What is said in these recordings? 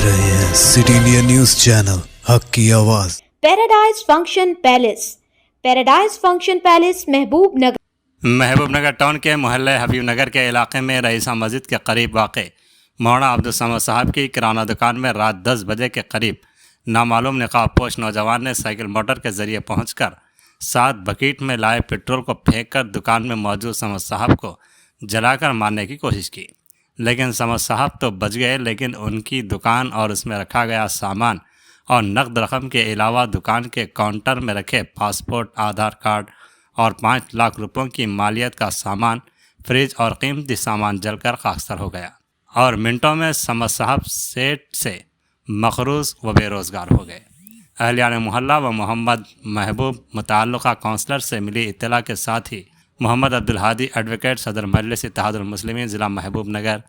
रहे हैं city India news channel, हक की आवाज। Paradise function palace. Paradise function palace Mahbubnagar town के मोहल्ले हबीबनगर के इलाके में रईसा मस्जिद के करीब वाक़ मौलाना अब्दुल समद साहब की किराना दुकान में रात 10 बजे के करीब नामालूम नकाबपोश नौजवान ने साइकिल मोटर के ज़रिए पहुंचकर 7 बकेट में लाए पेट्रोल को फेंककर दुकान में मौजूद समद साहब को जलाकर मारने की कोशिश की, लेकिन समद साहब तो बच गए। लेकिन उनकी दुकान और उसमें रखा गया सामान और नकद रकम के अलावा दुकान के काउंटर में रखे पासपोर्ट, आधार कार्ड और 5 लाख रुपयों की मालियत का सामान, फ्रिज और कीमती सामान जलकर खाकसर हो गया और मिनटों में समद साहब सेठ से मखरूज व बेरोज़गार हो गए। अहलियान मोहल्ला व मोहम्मद महबूब मुताल्लिक़ा काउंसलर से मिली इत्तला के साथ ही मोहम्मद अब्दुल हादी एडवोकेट, सदर मजलिस इत्तेहादुल मुस्लिमीन ज़िला महबूब नगर,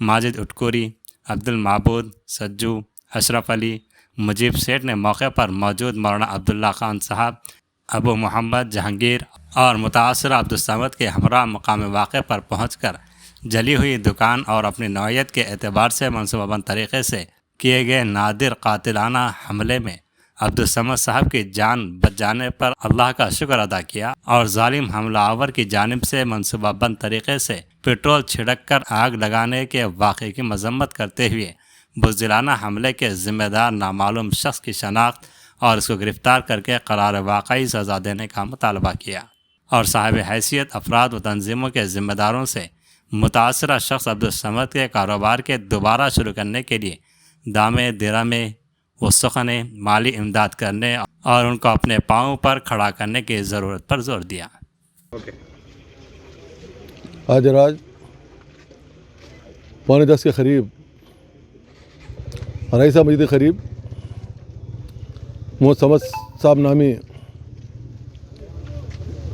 माजिद उटकुरी, अब्दुल माबूद, सज्जू, अशरफ अली, मुजीब सेठ ने मौके पर मौजूद मौलाना अब्दुल्ला खान साहब, अबू मोहम्मद, जहांगीर और मुतासर अब्दुल समद के हमरा मकाम वाक़े पर पहुंचकर जली हुई दुकान और अपनी नौयत के एतबार से मनसूबाबंद तरीक़े से किए गए नादिर कातिलाना हमले में अब्दुल समद साहब की जान बच जाने पर अल्लाह का शुक्र अदा किया और जालिम हमलावर की जानिब से मनसूबाबंद तरीक़े से पेट्रोल छिड़क कर आग लगाने के वाक़े की मजम्मत करते हुए बुज़दिलाना हमले के ज़िम्मेदार नामालूम शख्स की शनाख्त और उसको गिरफ़्तार करके करार वाक़ई सज़ा देने का मुतालबा किया और साहिब हैसियत अफराद व तंजीमों के ज़िम्मेदारों से मुतासरा शख्स अब्दुल समद के कारोबार के दोबारा शुरू करने के लिए दामे दिरामे व सुखने माली इमदाद करने और उनको अपने पाँव पर खड़ा करने की ज़रूरत पर जोर दिया। आज रात 9:45 के करीब रईसा मस्जिद के करीब मोहम्मद समद साहब नामी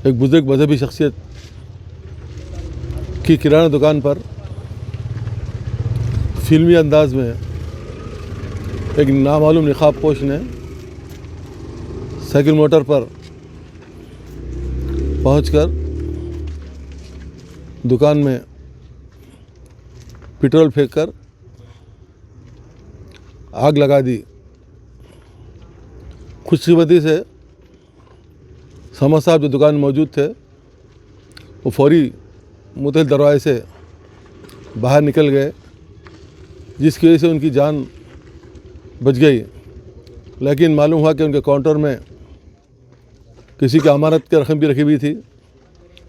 एक बुजुर्ग मजहबी शख्सियत की किराना दुकान पर फिल्मी अंदाज में एक नामालूम निकाब पोश ने साइकिल मोटर पर पहुंचकर दुकान में पेट्रोल फेंककर आग लगा दी। खुशकिस्मती से समद साहब जो दुकान में मौजूद थे वो फौरी मुतल दरवाजे से बाहर निकल गए, जिसकी वजह से उनकी जान बच गई। लेकिन मालूम हुआ कि उनके काउंटर में किसी की अमानत की रकम भी रखी हुई थी,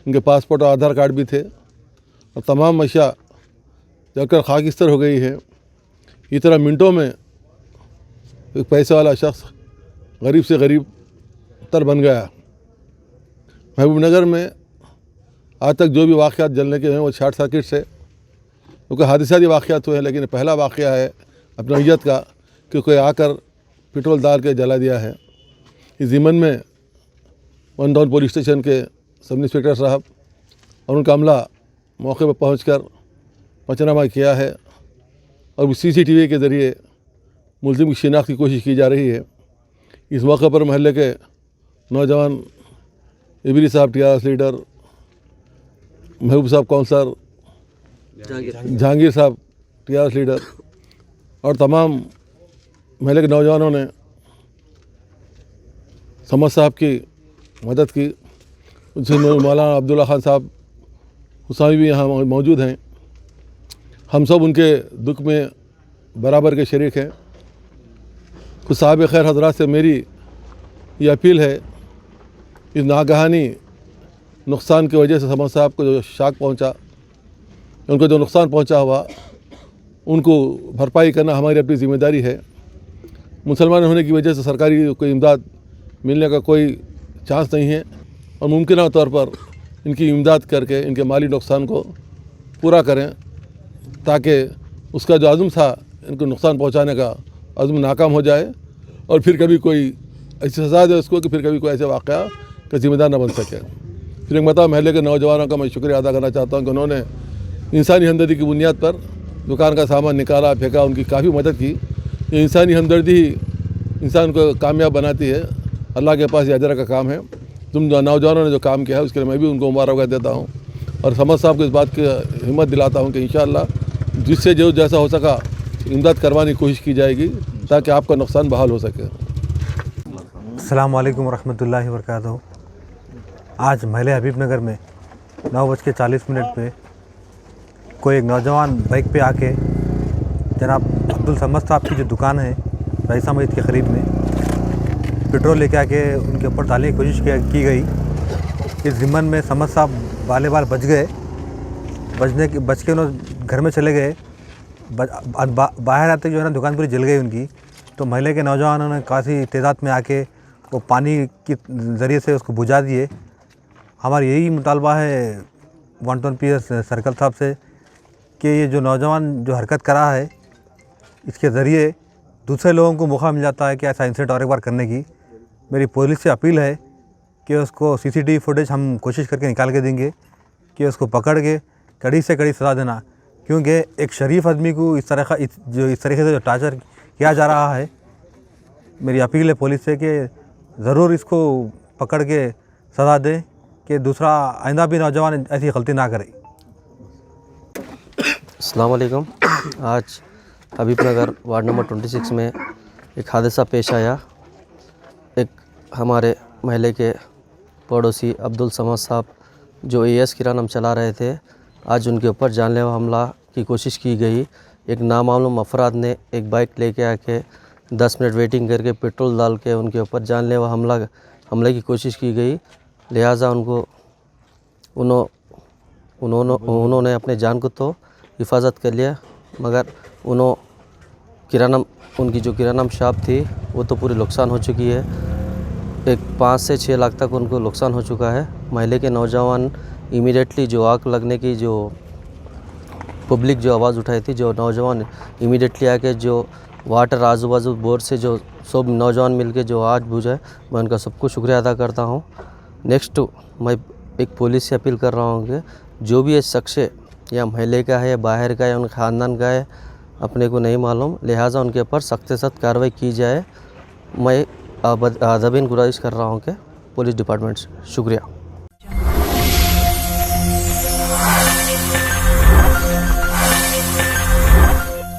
उनके पासपोर्ट और आधार कार्ड भी थे और तमाम अशिया जलकर खाकिस्तर हो गई है। इस तरह मिनटों में एक पैसे वाला शख्स गरीब से गरीब तर बन गया। महबूबनगर में आज तक जो भी वाक़यात जलने के हैं वो शॉर्ट सर्किट से, क्योंकि हादसाती वाक़यात हुए हैं, लेकिन पहला वाक़या है अपनी नौयत का कि कोई आकर पेट्रोल डाल के जला दिया है। इस ज़िमन में 1 टाउन पुलिस स्टेशन के सब इंस्पेक्टर साहब और उनका अमला मौके पर पहुंचकर पंचनामा किया है और CCTV के ज़रिए मुलजिम की शिनाख्त की कोशिश की जा रही है। इस मौके पर महल्ले के नौजवान इबरी साहब TRS लीडर, महबूब साहब काउंसलर, जहांगीर साहब TRS लीडर और तमाम महल्ले के नौजवानों ने समद साहब की मदद की। उनसे मौलाना अब्दुल्ला खान साहब हुसैनी भी यहाँ मौजूद हैं। हम सब उनके दुख में बराबर के शरीक हैं। कुछ साहब खैर हजरात से मेरी ये अपील है, इस नागहानी नुकसान की वजह से समद साहब को जो शाक पहुँचा, उनको जो नुकसान पहुँचा हुआ, उनको भरपाई करना हमारी अपनी ज़िम्मेदारी है। मुसलमान होने की वजह से सरकारी कोई इमदाद मिलने का कोई चांस नहीं है और मुमकिन तौर पर इनकी इमदाद करके इनके माली नुकसान को पूरा करें, ताकि उसका जो अज़्म था इनको नुकसान पहुंचाने का अज़्म नाकाम हो जाए और फिर कभी कोई ऐसी सज़ा दे उसको कि फिर कभी कोई ऐसे वाक़या का ज़िम्मेदार न बन सके। फिर एक मरतबा महल्ले के नौजवानों का मैं शुक्रिया अदा करना चाहता हूँ कि उन्होंने इंसानी हमदर्दी की बुनियाद पर दुकान का सामान निकाला, फेंका, उनकी काफ़ी मदद की। ये इंसानी हमदर्दी ही इंसान को कामयाब बनाती है। अल्लाह के पास ये अजर का काम है। तुम नौजवानों ने जो काम किया है उसके लिए मैं भी उनको मुबारकबाद देता हूँ और समद साहब को इस बात की हिम्मत दिलाता हूँ कि इंशाअल्लाह जिससे जो जैसा हो सका इमदाद करवाने की कोशिश की जाएगी ताकि आपका नुकसान बहाल हो सके। अस्सलाम वालेकुम रहमतुल्लाहि व बरकातहू। आज महल हबीबनगर में 9:40 पे कोई एक नौजवान बाइक पे आके जनाब अब्दुल समद साहब की जो दुकान है रईसा मस्जिद के करीब में पेट्रोल लेके आके उनके ऊपर डालने की कोशिश की गई। इस ज़िम्मन में समद साहब बाले बाल बच गए। बच के उन्होंने घर में चले गए। बाहर आते जो है ना दुकान पूरी जल गई उनकी। तो महल्ले के नौजवानों ने काफ़ी तेज़ाद में आके वो पानी के ज़रिए से उसको बुझा दिए। हमारा यही मुतालबा है 1 PS सर्कल साहब से कि ये जो नौजवान जो हरकत करा है इसके ज़रिए दूसरे लोगों को मौका मिल जाता है कि ऐसा इंसिडेंट और एक बार करने की। मेरी पुलिस से अपील है कि उसको CCTV फुटेज हम कोशिश करके निकाल के देंगे कि उसको पकड़ के कड़ी से कड़ी सज़ा देना, क्योंकि एक शरीफ आदमी को इस तरीके से जो टार्चर किया जा रहा है। मेरी अपील है पुलिस से कि ज़रूर इसको पकड़ के सज़ा दें कि दूसरा आइंदा भी नौजवान ऐसी गलती ना करे। अस्सलाम वालेकुम। आज हबीबनगर वार्ड नंबर 26 में एक हादसा पेश आया। एक हमारे महल्ले के पड़ोसी अब्दुल समद साहब जो AS किराना चला रहे थे, आज उनके ऊपर जानलेवा हमला की कोशिश की गई। एक नामालूम अफराद ने एक बाइक लेके आके 10 मिनट वेटिंग करके पेट्रोल डाल के उनके ऊपर जानलेवा हमले की कोशिश की गई। लिहाजा उन्होंने अपने जान को तो हिफाजत कर लिया, मगर उनकी जो किराना शॉप थी वो तो पूरी नुकसान हो चुकी है। एक 5 से 6 लाख तक उनको नुकसान हो चुका है। महल्ले के नौजवान इमीडिएटली जो आग लगने की जो पब्लिक जो आवाज़ उठाई थी, जो नौजवान इमीडिएटली आके जो वाटर आजू बाजू बोर से जो सब नौजवान मिलके जो आग बुझाए, मैं उनका सबको शुक्रिया अदा करता हूँ। नेक्स्ट मैं एक पुलिस से अपील कर रहा हूँ कि जो भी ये शख्स या महल्ले का है या बाहर का है या उनके ख़ानदान का है, अपने को नहीं मालूम, लिहाजा उनके ऊपर सख्त से सख्त कार्रवाई की जाए। मैं अदबीन गुजारिश कर रहा हूँ कि पुलिस डिपार्टमेंट से। शुक्रिया।